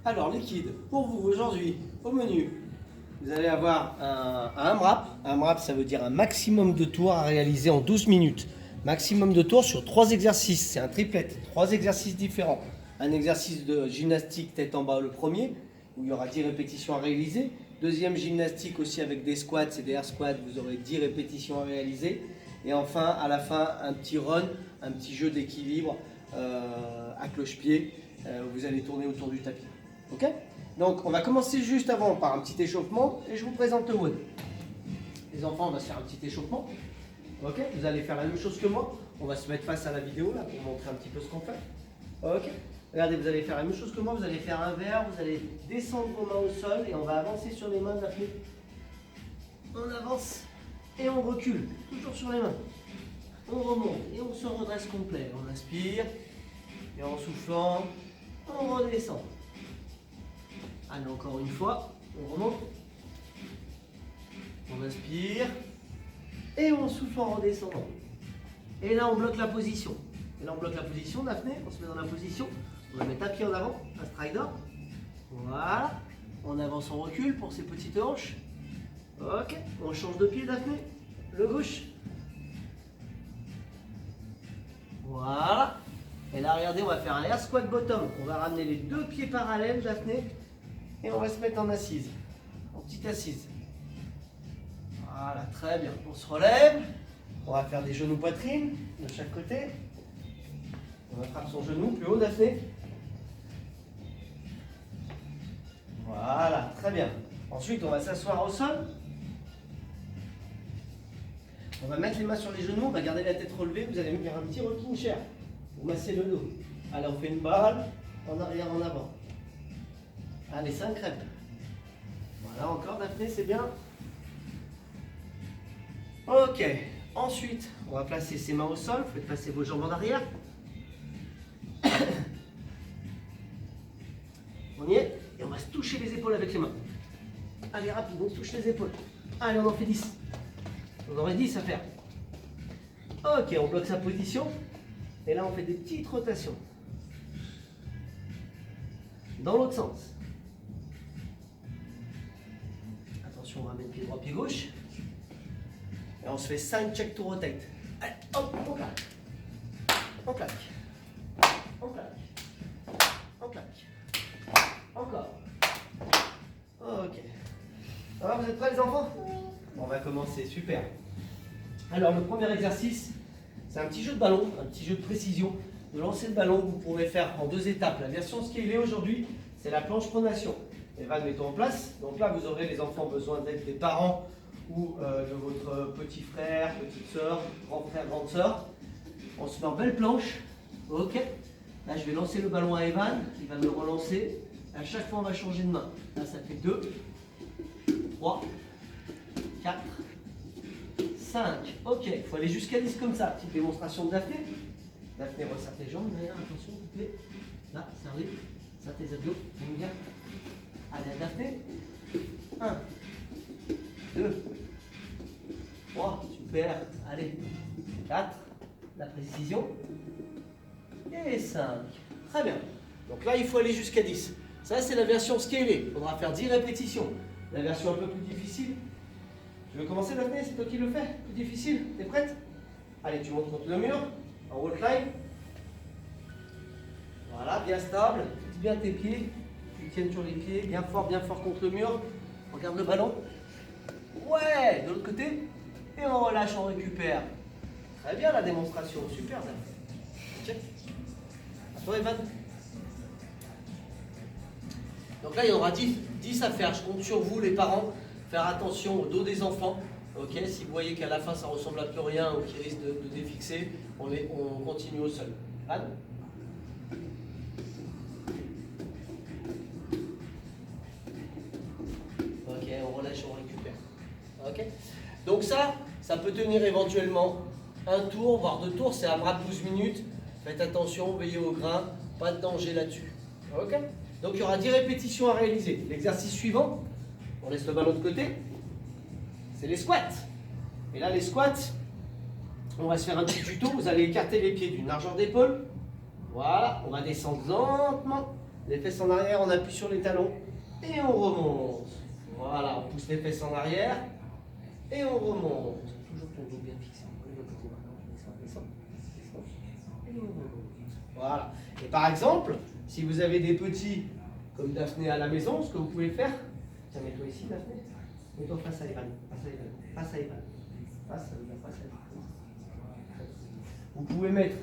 Alors, liquide, pour vous aujourd'hui, au menu, vous allez avoir un AMRAP. Un AMRAP, ça veut dire un maximum de tours à réaliser en 12 minutes. Maximum de tours sur 3 exercices. C'est un triplet, 3 exercices différents. Un exercice de gymnastique tête en bas, le premier, où il y aura 10 répétitions à réaliser. Deuxième gymnastique aussi avec des squats et des air squats, vous aurez 10 répétitions à réaliser. Et enfin, à la fin, un petit run, un petit jeu d'équilibre à cloche-pied. Vous allez tourner autour du tapis. Ok? Donc, on va commencer juste avant par un petit échauffement et je vous présente le WOD. Les enfants, on va se faire un petit échauffement. Ok? Vous allez faire la même chose que moi. On va se mettre face à la vidéo là pour montrer un petit peu ce qu'on fait. Ok? Regardez, vous allez faire la même chose que moi. Vous allez faire un verre, vous allez descendre vos mains au sol et on va avancer sur les mains de la fille. On avance et on recule, toujours sur les mains. On remonte et on se redresse complet. On inspire et en soufflant, on redescend. Allez, encore une fois, on remonte. On inspire et on souffle en redescendant. Et là, on bloque la position. Et là, on bloque la position, Daphné. On se met dans la position. On va mettre un pied en avant, un strider. Voilà. On avance, on recule pour ces petites hanches. Ok. On change de pied, Daphné. Le gauche. Voilà. Et là, regardez, on va faire un air squat bottom. On va ramener les deux pieds parallèles, Daphné. Et on va se mettre en assise. En petite assise. Voilà, très bien. On se relève. On va faire des genoux poitrine de chaque côté. On attrape son genou plus haut, Daphné. Voilà, très bien. Ensuite, on va s'asseoir au sol. On va mettre les mains sur les genoux, on va garder la tête relevée. Vous allez me faire un petit rocking chair pour masser le dos. Allez, on fait une balle, en arrière, en avant. Allez, 5 crêpes. Voilà, encore, Daphné, c'est bien. Ok. Ensuite, on va placer ses mains au sol. Faites passer vos jambes en arrière. On y est. Et on va se toucher les épaules avec les mains. Allez, rapide, on se touche les épaules. Allez, on en fait 10. On aurait 10 à faire. Ok, on bloque sa position. Et là, on fait des petites rotations. Dans l'autre sens. Attention, on ramène pied droit, pied gauche. Et on se fait 5 check to rotate. Allez, hop, on claque. On claque. On claque. On claque. Encore. Ok. Alors, vous êtes prêts les enfants? Oui. On va commencer, super. Alors, le premier exercice, c'est un petit jeu de ballon, un petit jeu de précision, de lancer le ballon que vous pourrez faire en 2 étapes. La version scalée aujourd'hui, c'est la planche pronation. Evan, mettons en place. Donc là, vous aurez les enfants besoin d'être des parents ou de votre petit frère, petite soeur, grand frère, grande soeur. On se met en belle planche. Ok. Là, je vais lancer le ballon à Evan. Il va me le relancer. À chaque fois, on va changer de main. Là, ça fait 2, 3, 4, 5. Ok, il faut aller jusqu'à 10 comme ça. Petite démonstration de Daphné. Daphné, resserre tes jambes. Derrière, attention, s'il te plaît. Là, serre-les. Serre tes abdos. Bien. Allez, à Daphné. 1, 2, 3. Super. Allez. 4. La précision. Et 5. Très bien. Donc là, il faut aller jusqu'à 10. Ça, c'est la version scalée. Il faudra faire 10 répétitions. La version un peu plus difficile. Tu veux commencer, Daphné? C'est toi qui le fais. Plus difficile. T'es prête? Allez, tu montes contre le mur. En wall climb. Voilà, bien stable. Fixe bien tes pieds. Tu tiennes sur les pieds. Bien fort contre le mur. Regarde le ballon. Ouais, de l'autre côté. Et on relâche, on récupère. Très bien la démonstration. Super, Daphné. Check. À toi, Evan. Donc là, il y en aura 10 à faire. Je compte sur vous, les parents. Faire attention au dos des enfants. Ok, si vous voyez qu'à la fin, ça ressemble à plus rien ou qu'il risque de défixer, on continue au sol. Anne? Ok, on relâche, on récupère. Ok. Donc ça peut tenir éventuellement un tour, voire 2 tours. C'est un bras de 12 minutes. Faites attention, veillez au grain. Pas de danger là-dessus. Ok. Donc il y aura 10 répétitions à réaliser. L'exercice suivant, on laisse le ballon de côté, c'est les squats. Et là, les squats, on va se faire un petit tuto. Vous allez écarter les pieds d'une largeur d'épaule. Voilà, on va descendre lentement. Les fesses en arrière, on appuie sur les talons et on remonte. Voilà, on pousse les fesses en arrière et on remonte. Toujours ton dos bien fixé. Descend. Et on remonte. Voilà. Et par exemple, si vous avez des petits comme Daphné à la maison, ce que vous pouvez faire, tiens, mets-toi ici, Daphné. Mets-toi face à Evan. Face à Evan. Vous pouvez mettre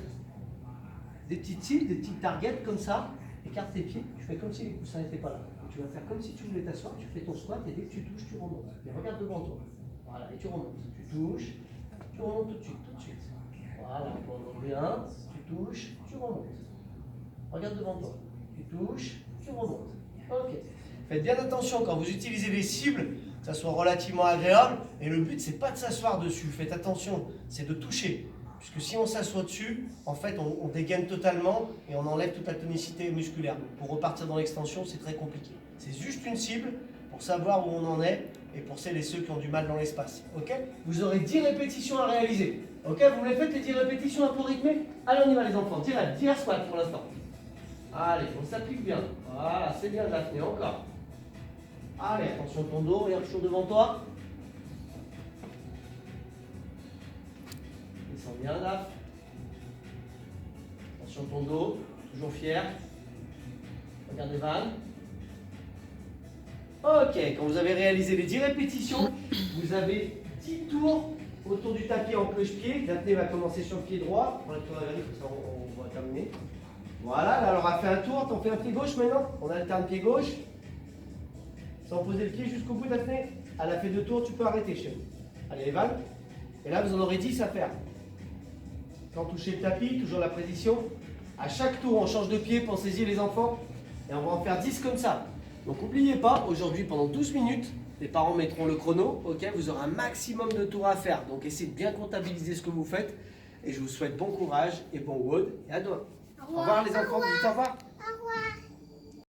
des petites cibles, des petites targets comme ça. Écarte tes pieds, tu fais comme si les coussins n'étaient pas là. Et tu vas faire comme si tu voulais t'asseoir, tu fais ton squat et dès que tu touches, tu remontes. Et regarde devant toi. Voilà, et tu remontes. Tu touches, tu remontes tout de suite. Voilà, pendant bien, tu touches, tu remontes. Regarde devant toi. Tu touches, tu remontes. Ok. Faites bien attention quand vous utilisez les cibles, que ça soit relativement agréable. Et le but, c'est pas de s'asseoir dessus. Faites attention, c'est de toucher. Puisque si on s'assoit dessus, en fait, on dégaine totalement et on enlève toute la tonicité musculaire. Donc pour repartir dans l'extension, c'est très compliqué. C'est juste une cible pour savoir où on en est et pour celles et ceux qui ont du mal dans l'espace. Ok? Vous aurez 10 répétitions à réaliser. Ok? Vous me les faites les 10 répétitions un peu rythmées? Allez, on y va les enfants. 10 squats pour l'instant. Allez, on s'applique bien. Voilà, c'est bien Daphné, encore. Allez, attention ton dos, regarde toujours devant toi. Descends bien, Daph. Attention ton dos, toujours fier. Regarde Evan. Ok, quand vous avez réalisé les 10 répétitions, vous avez 10 tours autour du tapis en cloche-pied. Daphné va commencer sur le pied droit. On va regarder, comme ça on va terminer. Voilà, là on aura fait un tour, t'en fais un pied gauche maintenant. On alterne pied gauche. Sans poser le pied jusqu'au bout, Daphné. Elle a fait 2 tours, tu peux arrêter, chérie. Allez, Evan. Et là, vous en aurez 10 à faire. Sans toucher le tapis, toujours la position. À chaque tour, on change de pied, pensez-y les enfants. Et on va en faire 10 comme ça. Donc n'oubliez pas, aujourd'hui, pendant 12 minutes, les parents mettront le chrono. Ok, vous aurez un maximum de tours à faire. Donc essayez de bien comptabiliser ce que vous faites. Et je vous souhaite bon courage et bon WOD. Et à demain. Au revoir les enfants, dites au revoir.